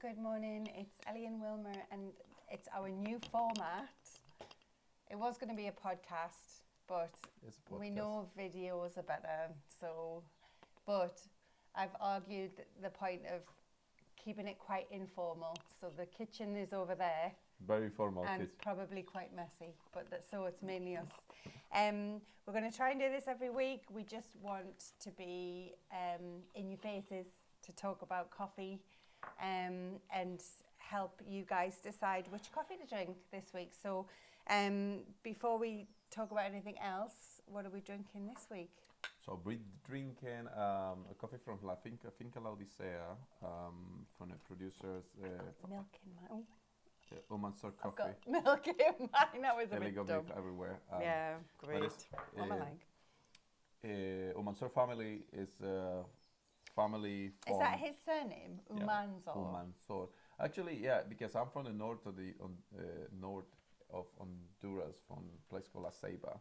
good morning. It's Ellie and Wilmer, and it's our new format. It was going to be a podcast, but we know videos are better. But I've argued the point of keeping it quite informal. So the kitchen is over there. Very formal. And probably quite messy, but so it's mainly us. We're going to try and do this every week. We just want to be in your faces to talk about coffee and help you guys decide which coffee to drink this week. So before we talk about anything else, what are we drinking this week? So we're drinking a coffee from Finca Odisea from the producers. Milk in my... Omansor coffee. I've got milk in mine. That was a Ellie bit got dumb. milk everywhere. Yeah, great. What am I like? Omansor family is family from... Is that his surname? Umansor? Yeah, Umansor. Actually, yeah, because I'm from the north of north of Honduras, from a place called La Ceiba.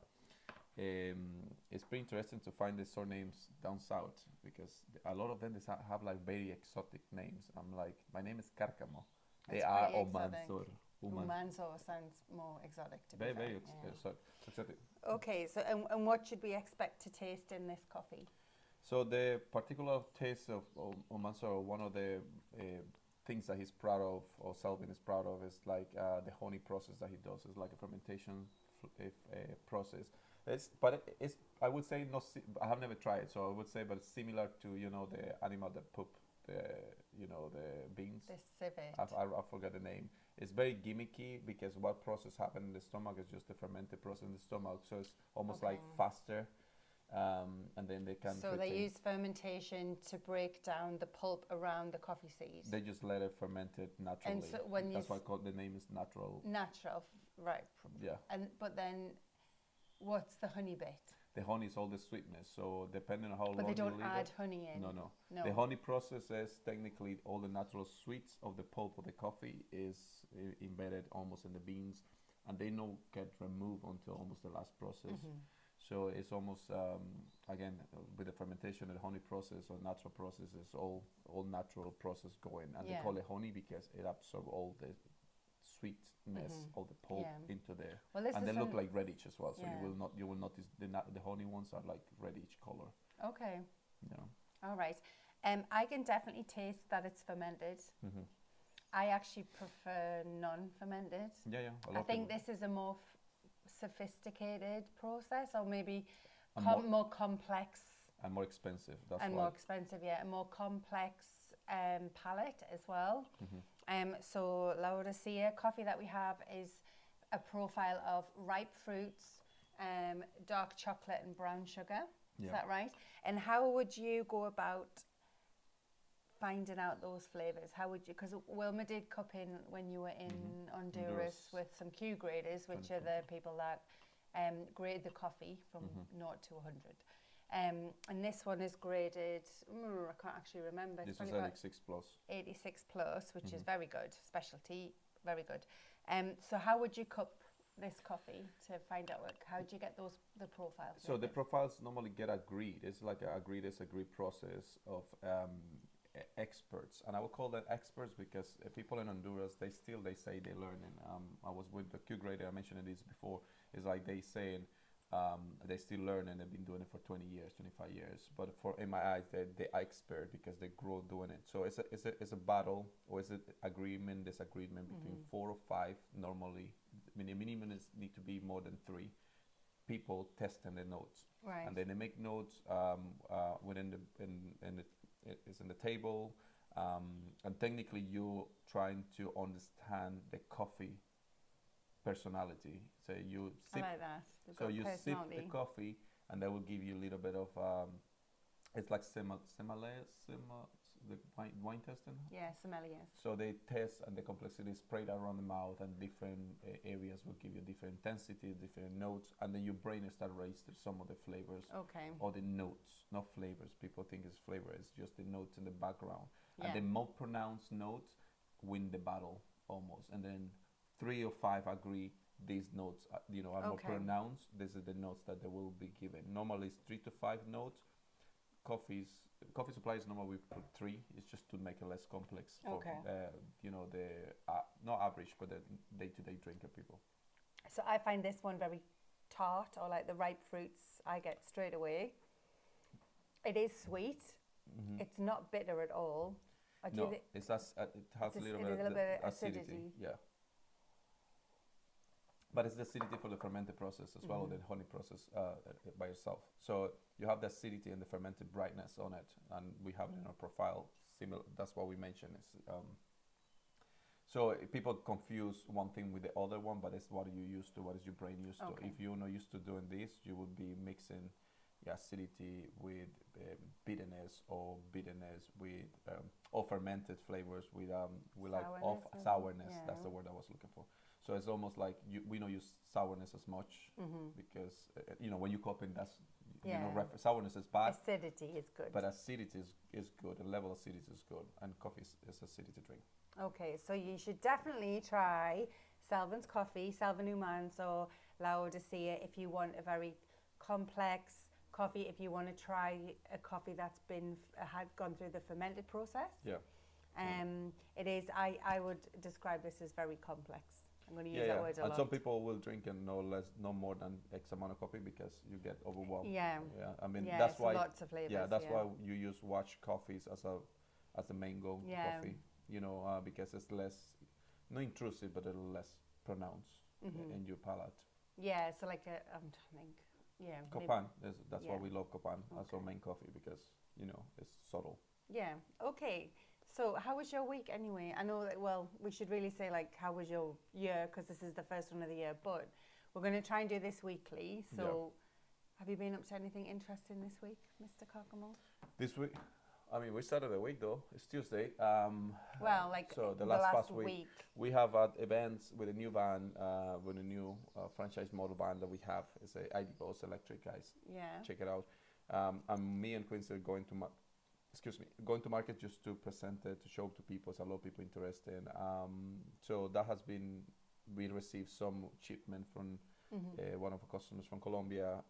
It's pretty interesting to find the surnames down south because a lot of them have like very exotic names. I'm like, my name is Cárcamo. They are Omansor. Umansor sounds more exotic to be very fair. exotic. Okay, so and what should we expect to taste in this coffee? So the particular taste of Omansor, one of the things that he's proud of, or Selvin is proud of, is like the honey process that he does. It's like a fermentation process. I would say I have never tried it, so I would say, but it's similar to the animal that poop. The beans. The civet. I forgot the name. It's very gimmicky because what process happened in the stomach is just the fermented process in the stomach, so it's almost like faster. And then they can. So they use fermentation to break down the pulp around the coffee seed. They just let it ferment it naturally. And so when that's why the name is natural. Natural, right? Yeah. But then, what's the honey bit? The honey is all the sweetness, so depending on how long you leave it. But they don't add honey in? No. The honey process is technically all the natural sweets of the pulp of the coffee is embedded almost in the beans, and they don't get removed until almost the last process. Mm-hmm. So it's almost, again, with the fermentation, the honey process or natural process is all natural process going. And they call it honey because it absorbs all the sweetness of the pulp into there, and they look like reddish as well. So you will notice the honey ones are like reddish color. Okay. Yeah. All right. I can definitely taste that it's fermented. Mm-hmm. I actually prefer non-fermented. Yeah. I think this is a more sophisticated process, or maybe more complex and more expensive. A more complex palate as well. Mm-hmm. So La Odisea coffee that we have is a profile of ripe fruits, dark chocolate and brown sugar. Is that right? And how would you go about finding out those flavors? How would you, because Wilmer did cup in when you were in Honduras with some Q graders, which are the people that grade the coffee from 0 to 100. And this one is graded, I can't actually remember. This is 86 plus. 86 plus, which is very good. Specialty, very good. So how would you cup this coffee to find out, how do you get the profiles? So the profiles normally get agreed. It's like a agreed process of experts. And I would call that experts because people in Honduras, they say they're learning. I was with the Q grader, I mentioned this before, it's like they saying, they still learn and they've been doing it for 20 years, 25 years. But in my eyes, they're expert because they grow doing it. So it's a battle, or is it disagreement between 4 or 5 normally. I mean, the minimum need to be more than 3 people testing the notes. Right. And then they make notes within it's in the table. And technically you're trying to understand the coffee personality. So you sip, I like that. you sip the coffee, and that will give you a little bit of it's like the wine testing. Yeah, sommelier. So they test, and the complexity is spread around the mouth, and different areas will give you different intensity, different notes, and then your brain will start registering some of the flavors. Okay. Or the notes, not flavors. People think it's flavor. It's just the notes in the background. And the more pronounced notes win the battle almost, and then 3 or 5 agree these notes are more pronounced. These are the notes that they will be given. Normally it's 3 to 5 notes. Coffees coffee supplies normally we put 3. It's just to make it less complex for Okay. you know, the not average but the day-to-day drinker people. So I find this one very tart, or like the ripe fruits I get straight away. It is sweet. It's not bitter at all. I do No, thi- it has a little bit of acidity. Yeah. But it's the acidity for the fermented process as well, the honey process by itself. So you have the acidity and the fermented brightness on it, and we have it in our profile. Similar. That's what we mentioned. So people confuse one thing with the other one, but it's what you used to. What is your brain used to? If you're not used to doing this, you will be mixing acidity with bitterness, or bitterness with or fermented flavors with like sourness. Yeah. That's the word I was looking for. So it's almost like we don't use sourness as much because you know, when you coping, that's you know, sourness is bad. Acidity is good. But acidity is good. The level of acidity is good, and coffee is acidity drink. Okay, so you should definitely try Selvin's coffee, Selvan Umans or La Odisea, if you want a very complex coffee. If you want to try a coffee that's had gone through the fermented process. Yeah. It is. I would describe this as very complex. I'm going to use that word a lot. And some people will drink and no more than X amount of coffee because you get overwhelmed. Yeah. Yeah. I mean, Yeah, that's why. Lots of flavors. Yeah, that's why you use watch coffees as the mango coffee. You know, because it's less, not intrusive, but a little less pronounced in your palate. Yeah. So like I'm trying to think. Yeah. Copan. That's why we love Copan as our main coffee, because you know it's subtle. Yeah. Okay. So how was your week anyway? I know that, well, we should really say like, how was your year? Because this is the first one of the year, but we're going to try and do this weekly. So have you been up to anything interesting this week, Mr. Kokomo? This week? I mean, we started the week though. It's Tuesday. Well, like so the last week, we have events with a new van, with a new franchise model van that we have. It's a ID Boss electric, guys. Yeah. Check it out. And me and Quincy are going to market just to present it, to show to people. There's a lot of people interested. So that has been, we received some shipment from one of our customers from Colombia.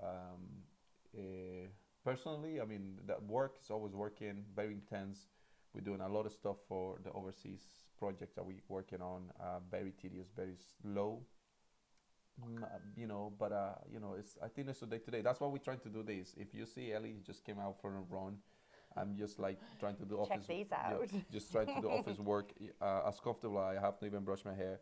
Personally, I mean, that work is always working, very intense. We're doing a lot of stuff for the overseas projects that we're working on. Very tedious, very slow. You know, but you know, I think it's day to day. That's why we're trying to do this. If you see Ellie just came out for a run, I'm just like trying to do office. Check these out. Just trying to do office work as comfortable. I have to even brush my hair,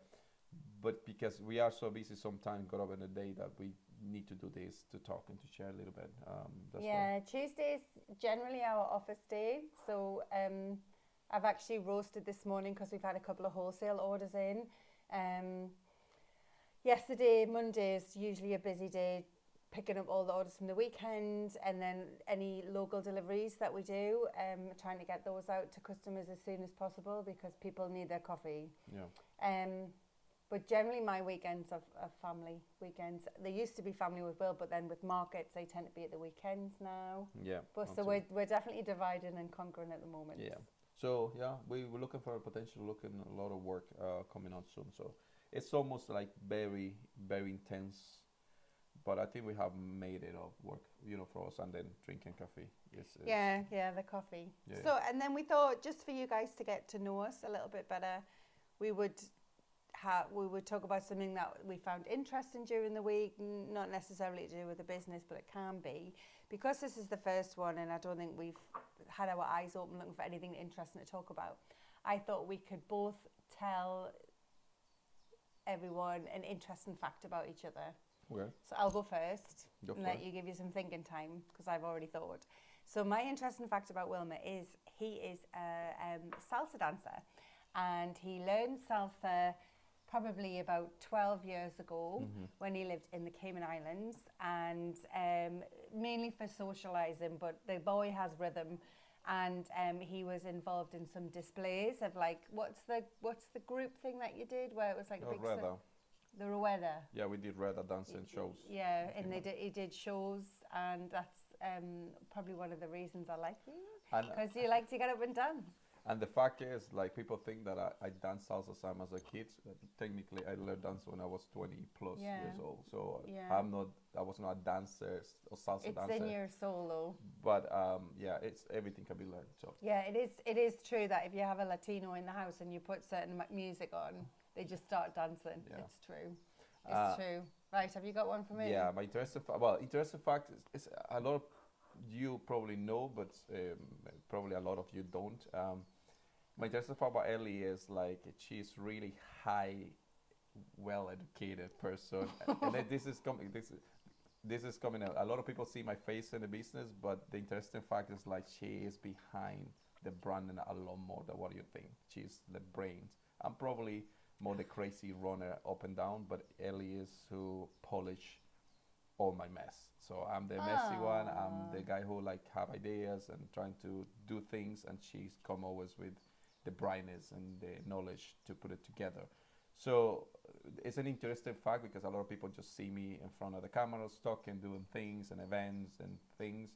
but because we are so busy, sometimes got up in the day that we need to do this to talk and to share a little bit. Tuesday's generally our office day. So I've actually roasted this morning because we've had a couple of wholesale orders in. Yesterday, Monday is usually a busy day, picking up all the orders from the weekend, and then any local deliveries that we do, trying to get those out to customers as soon as possible because people need their coffee. Yeah. But generally my weekends are family weekends. They used to be family with Will, but then with markets, they tend to be at the weekends now. Yeah. But so we're definitely dividing and conquering at the moment. Yeah. So yeah, we're looking for a a lot of work coming on soon. So it's almost like very, very intense, but I think we have made it of work, you know, for us. And then drinking coffee. Yeah, the coffee. Yeah. So, and then we thought, just for you guys to get to know us a little bit better, we would talk about something that we found interesting during the week, not necessarily to do with the business, but it can be. Because this is the first one, and I don't think we've had our eyes open looking for anything interesting to talk about, I thought we could both tell everyone an interesting fact about each other. Okay. So I'll go first Go and for let it. you give you some thinking time, because I've already thought. So my interesting fact about Wilmer is he is a salsa dancer, and he learned salsa probably about 12 years ago when he lived in the Cayman Islands, and mainly for socializing, but the boy has rhythm, and he was involved in some displays of like, what's the group thing that you did where it was like a big the Rueda. Yeah, we did Rueda dancing shows. Yeah, and he did shows, and that's probably one of the reasons I like you, because you like to get up and dance. And the fact is, like, people think that I danced salsa time as a kid. Technically, I learned dance when I was 20 plus years old. So I was not a dancer or salsa dancer. It's in your soul, though. But everything can be learned. So yeah, it is true that if you have a Latino in the house and you put certain music on, they just start dancing. Yeah. It's true. It's true. Right, have you got one for me? Yeah, my interesting fact is a lot of you probably know, but probably a lot of you don't. My interesting fact about Ellie is like she's really high, well-educated person, and then this is coming out. A lot of people see my face in the business, but the interesting fact is like she is behind the branding a lot more than what you think. She's the brains. I'm probably more the crazy runner up and down, but Ellie is who polish all my mess. So I'm the messy one. I'm the guy who like have ideas and trying to do things, and she's come always with the brightness and the knowledge to put it together. So it's an interesting fact because a lot of people just see me in front of the cameras talking, doing things and events and things,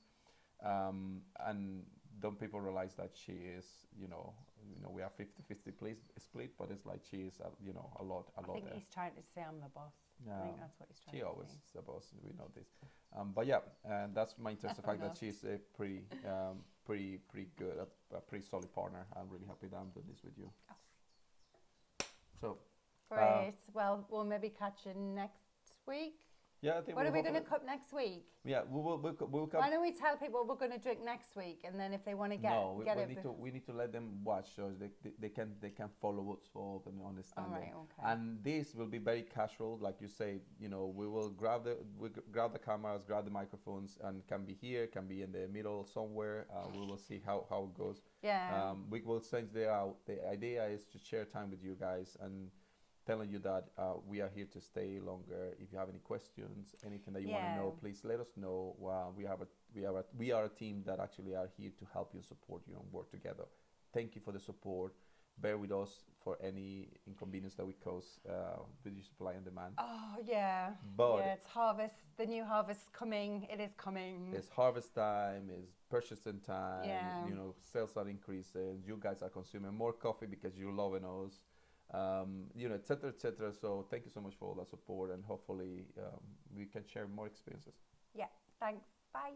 and don't people realize that she is, we are 50-50 split, but it's like she is, a lot. I think he's trying to say I'm the boss. Yeah. I think that's what he's trying to say. She always is the boss. We know this. But yeah, and that's my interesting fact that she's a pretty good, a pretty solid partner. I'm really happy that I'm doing this with you. Oh. So. Great. Well, we'll maybe catch you next week. Yeah, I think. What are we going to cup next week? Yeah, we'll come. Why don't we tell people what we're going to drink next week, and then if they want to get we need to let them watch so they can follow us all and understand it. Right, okay. And this will be very casual, like you say. We will grab the cameras, grab the microphones, and can be here, can be in the middle somewhere. We will see how it goes. Yeah. We will change the idea is to share time with you guys and telling you that we are here to stay longer. If you have any questions, anything that you want to know, please let us know. We are a team that actually are here to help you, support you, and work together. Thank you for the support. Bear with us for any inconvenience that we cause with your supply and demand. Oh yeah, but it's harvest. The new harvest coming. It is coming. It's harvest time. It's purchasing time. Yeah. Sales are increasing. You guys are consuming more coffee because you're loving us. Et cetera, et cetera. So thank you so much for all that support, and hopefully we can share more experiences. Yeah, thanks. Bye.